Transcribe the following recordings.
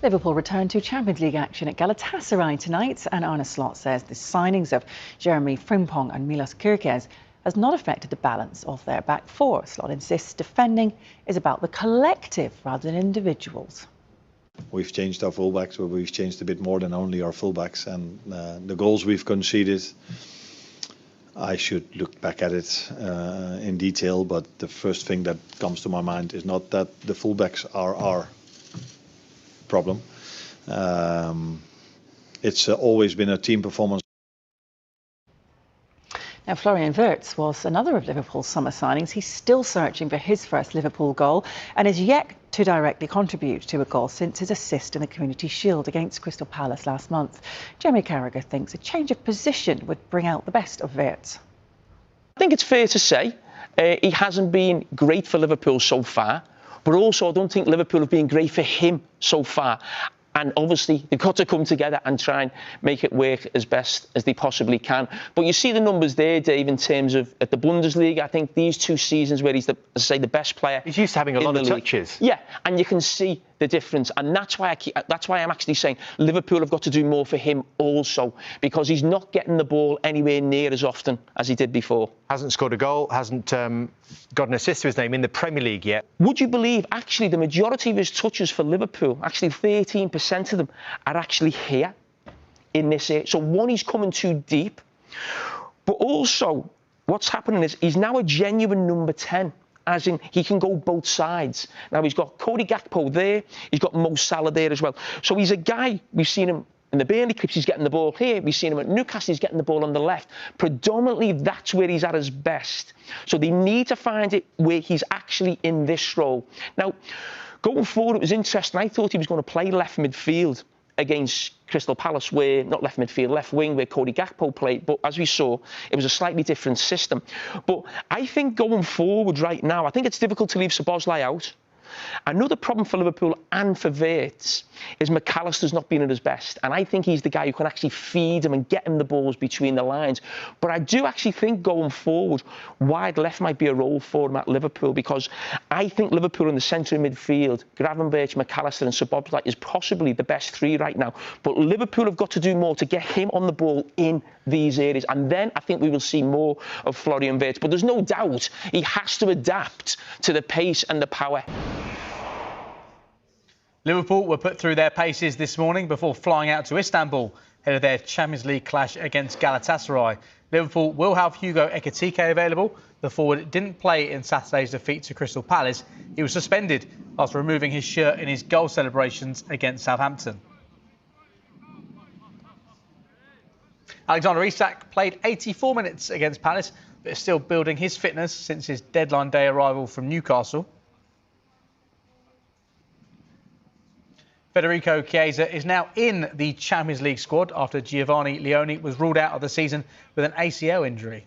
Liverpool return to Champions League action at Galatasaray tonight, and Arne Slot says the signings of Jeremy Frimpong and Milos Kerkez has not affected the balance of their back four. Slot insists defending is about the collective rather than individuals. We've changed our fullbacks, but we've changed a bit more than only our fullbacks, and the goals we've conceded, I should look back at it in detail, but the first thing that comes to my mind is not that the fullbacks are our problem. It's always been a team performance. Now, Florian Wirtz was another of Liverpool's summer signings. He's still searching for his first Liverpool goal and is yet to directly contribute to a goal since his assist in the Community Shield against Crystal Palace last month. Jamie Carragher thinks a change of position would bring out the best of Wirtz. I think it's fair to say he hasn't been great for Liverpool so far, but also I don't think Liverpool have been great for him so far. And obviously, they've got to come together and try and make it work as best as they possibly can. But you see the numbers there, Dave, in terms of at the Bundesliga. I think these 2 seasons where he's, as I say, the best player. He's used to having a lot of touches. Yeah, and you can see the difference. And that's why I'm actually saying Liverpool have got to do more for him also, because he's not getting the ball anywhere near as often as he did before. Hasn't scored a goal, hasn't got an assist to his name in the Premier League yet. Would you believe, actually, the majority of his touches for Liverpool, actually 13% of them, are actually here in this area. So one, he's coming too deep. But also, what's happening is he's now a genuine number 10. As in, he can go both sides. Now, he's got Cody Gakpo there. He's got Mo Salah there as well. So he's a guy, we've seen him in the Burnley clips, he's getting the ball here. We've seen him at Newcastle, he's getting the ball on the left. Predominantly, that's where he's at his best. So they need to find it where he's actually in this role. Now, going forward, it was interesting. I thought he was going to play left midfield against Crystal Palace, where, not left midfield, left wing, where Cody Gakpo played. But as we saw, it was a slightly different system. But I think going forward right now, I think it's difficult to leave Szoboszlai out. Another problem for Liverpool and for Wirtz is McAllister's not been at his best. And I think he's the guy who can actually feed him and get him the balls between the lines. But I do actually think going forward, wide left might be a role for him at Liverpool, because I think Liverpool in the centre of midfield, Gravenberch, McAllister and Szoboszlai is possibly the best 3 right now. But Liverpool have got to do more to get him on the ball in these areas. And then I think we will see more of Florian Wirtz. But there's no doubt he has to adapt to the pace and the power. Liverpool were put through their paces this morning before flying out to Istanbul ahead of their Champions League clash against Galatasaray. Liverpool will have Hugo Ekitike available. The forward didn't play in Saturday's defeat to Crystal Palace. He was suspended after removing his shirt in his goal celebrations against Southampton. Alexander Isak played 84 minutes against Palace, but is still building his fitness since his deadline day arrival from Newcastle. Federico Chiesa is now in the Champions League squad after Giovanni Leoni was ruled out of the season with an ACL injury.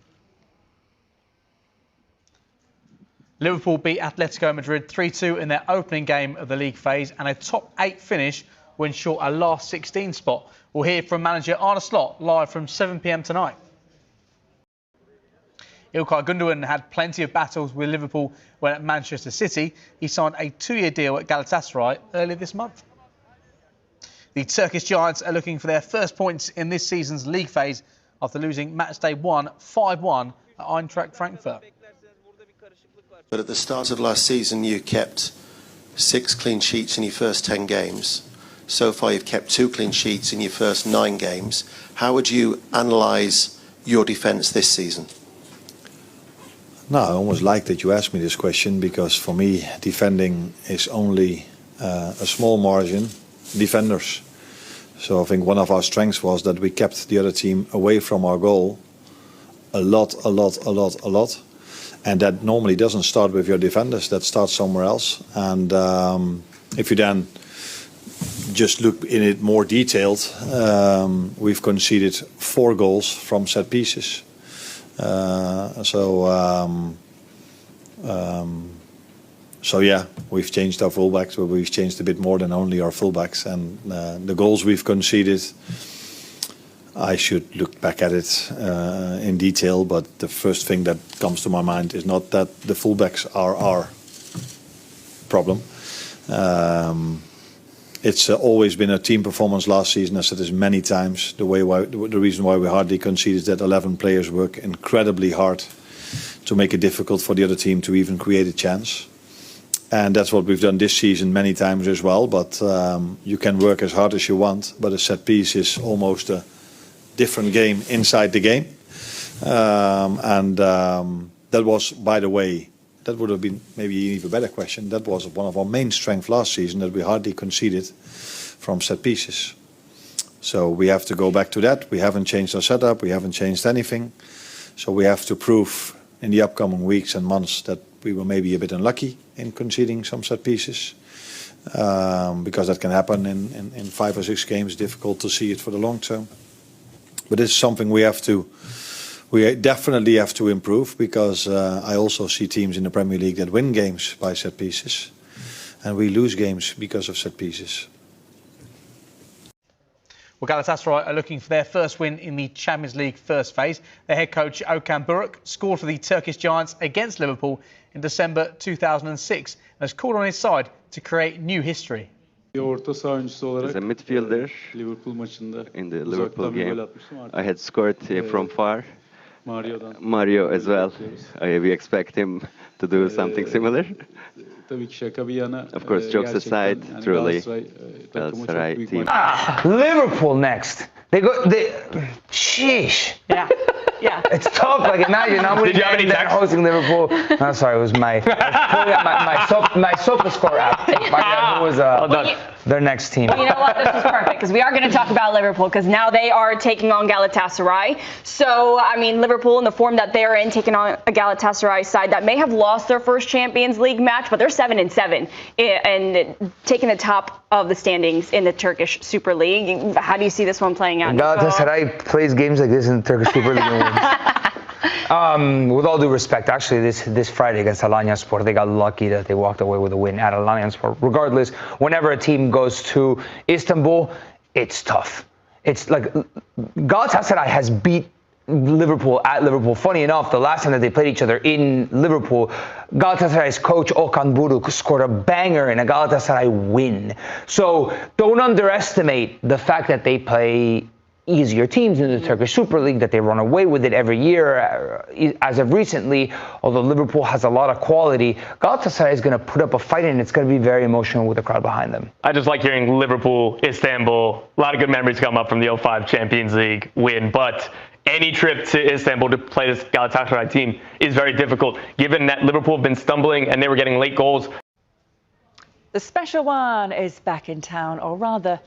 Liverpool beat Atletico Madrid 3-2 in their opening game of the league phase, and a top 8 finish will ensure a last 16 spot. We'll hear from manager Arne Slot live from 7 p.m. tonight. Ilkay Gundogan had plenty of battles with Liverpool when at Manchester City. He signed a 2-year deal at Galatasaray earlier this month. The Turkish Giants are looking for their first points in this season's league phase after losing matchday 1 5-1 at Eintracht Frankfurt. But at the start of last season, you kept 6 clean sheets in your first 10 games. So far, you've kept 2 clean sheets in your first 9 games. How would you analyse your defence this season? No, I almost like that you asked me this question, because for me, defending is only a small margin. Defenders. So I think one of our strengths was that we kept the other team away from our goal a lot. And that normally doesn't start with your defenders, that starts somewhere else. And if you then just look in it more detailed, we've conceded 4 goals from set pieces. So yeah, we've changed our fullbacks, but we've changed a bit more than only our fullbacks. And the goals we've conceded, I should look back at it in detail, but the first thing that comes to my mind is not that the fullbacks are our problem. It's always been a team performance last season. I said this many times. The reason why we hardly concede is that 11 players work incredibly hard to make it difficult for the other team to even create a chance. And that's what we've done this season many times as well. But you can work as hard as you want, but a set piece is almost a different game inside the game. That was, by the way, that would have been maybe an even better question. That was one of our main strengths last season, that we hardly conceded from set pieces. So we have to go back to that. We haven't changed our setup. We haven't changed anything. So we have to prove in the upcoming weeks and months that we were maybe a bit unlucky in conceding some set pieces. Because that can happen in 5 or 6 games. Difficult to see it for the long term. But it's something we definitely have to improve, because I also see teams in the Premier League that win games by set pieces, and we lose games because of set pieces. Well, Galatasaray are looking for their first win in the Champions League first phase. Their head coach Okan Buruk scored for the Turkish Giants against Liverpool in December 2006 and has called on his side to create new history. As a midfielder in the Liverpool game, I had scored from far. Mario as well. We expect him to do something similar. Of course, jokes aside, truly, Galatasaray team. Liverpool next. Sheesh. Yeah. Yeah. It's tough. Like, imagine how many games they're hosting Liverpool. No, sorry, it was my SofaScore app. Who was their next team? You know what? This is perfect, because we are going to talk about Liverpool, because now they are taking on Galatasaray. So, I mean, Liverpool in the form that they're in, taking on a Galatasaray side that may have lost their first Champions League match, but they're 7-7 and taking the top of the standings in the Turkish Super League. How do you see this one playing out? Galatasaray plays games like this in the Turkish Super League and wins. With all due respect, actually, this Friday against Alanyaspor, they got lucky that they walked away with a win at Alanyaspor. Regardless, whenever a team goes to Istanbul, it's tough. It's like Galatasaray has beat Liverpool at Liverpool. Funny enough, the last time that they played each other in Liverpool, Galatasaray's coach Okan Buruk scored a banger in a Galatasaray win. So don't underestimate the fact that they play easier teams in the Turkish Super League, that they run away with it every year. As of recently, although Liverpool has a lot of quality, Galatasaray is going to put up a fight, and it's going to be very emotional with the crowd behind them. I just like hearing Liverpool, Istanbul. A lot of good memories come up from the 2005 Champions League win, but any trip to Istanbul to play this Galatasaray team is very difficult, given that Liverpool have been stumbling and they were getting late goals. The special one is back in town, or rather,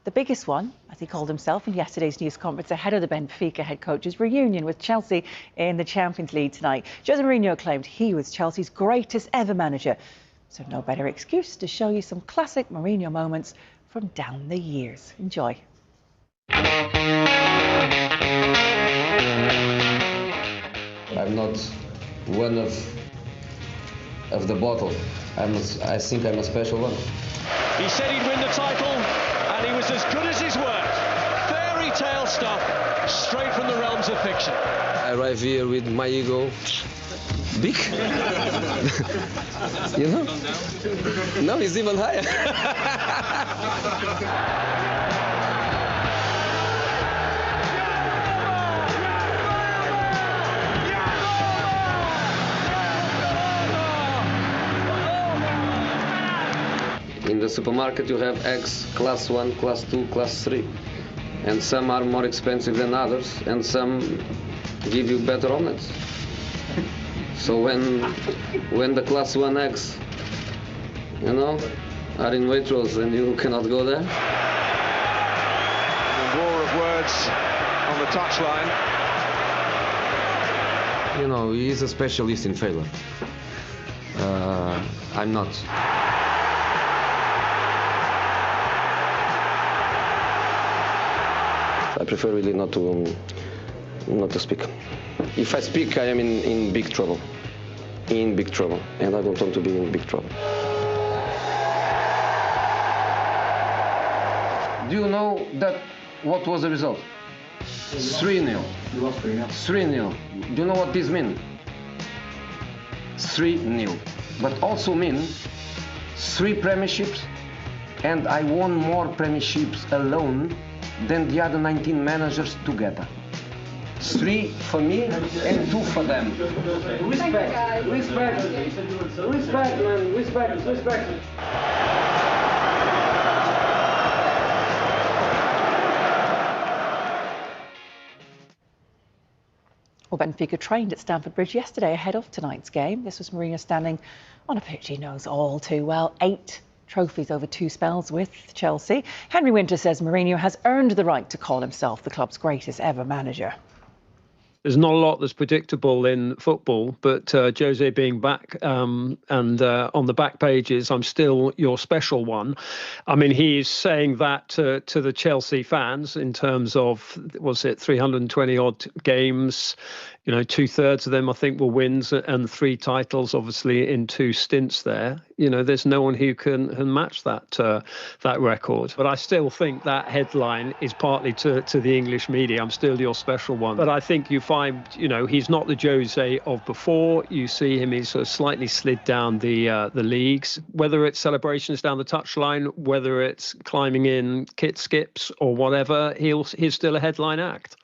the biggest one, as he called himself in yesterday's news conference ahead of the Benfica head coach's reunion with Chelsea in the Champions League tonight. Jose Mourinho claimed he was Chelsea's greatest ever manager. So no better excuse to show you some classic Mourinho moments from down the years. Enjoy. I'm not one of the bottle. I think I'm a special one. He said he'd win the title, and he was as good as his word. Fairy tale stuff, straight from the realms of fiction. I arrive here with my ego big. You know? No, it's even higher. In the supermarket you have eggs class 1, class 2, class 3. And some are more expensive than others, and some give you better omelets. So when the class 1 eggs, you know, are in Waitrose and you cannot go there. A war of words on the touchline. You know, he is a specialist in failure. I'm not. I prefer really not to speak. If I speak, I am in big trouble. In big trouble. And I don't want to be in big trouble. Do you know that what was the result? 3-0. 3-0. Do you know what this means? 3-0. But also means 3 premierships, And I won more premierships alone than the other 19 managers together. 3 for me and 2 for them. Respect, respect, respect, man, respect, respect. Well, Benfica trained at Stamford Bridge yesterday ahead of tonight's game. This was Mourinho standing on a pitch he knows all too well. 8 trophies over 2 spells with Chelsea. Henry Winter says Mourinho has earned the right to call himself the club's greatest ever manager. There's not a lot that's predictable in football, but Jose being back and on the back pages, I'm still your special one. I mean, he's saying that to the Chelsea fans in terms of, was it 320 odd games? You know, 2/3 of them, I think, were wins and 3 titles, obviously, in 2 stints there. You know, there's no one who can match that record. But I still think that headline is partly to the English media. I'm still your special one. But I think you find, you know, he's not the Jose of before. You see him, he's sort of slightly slid down the leagues. Whether it's celebrations down the touchline, whether it's climbing in kit skips or whatever, he's still a headline act.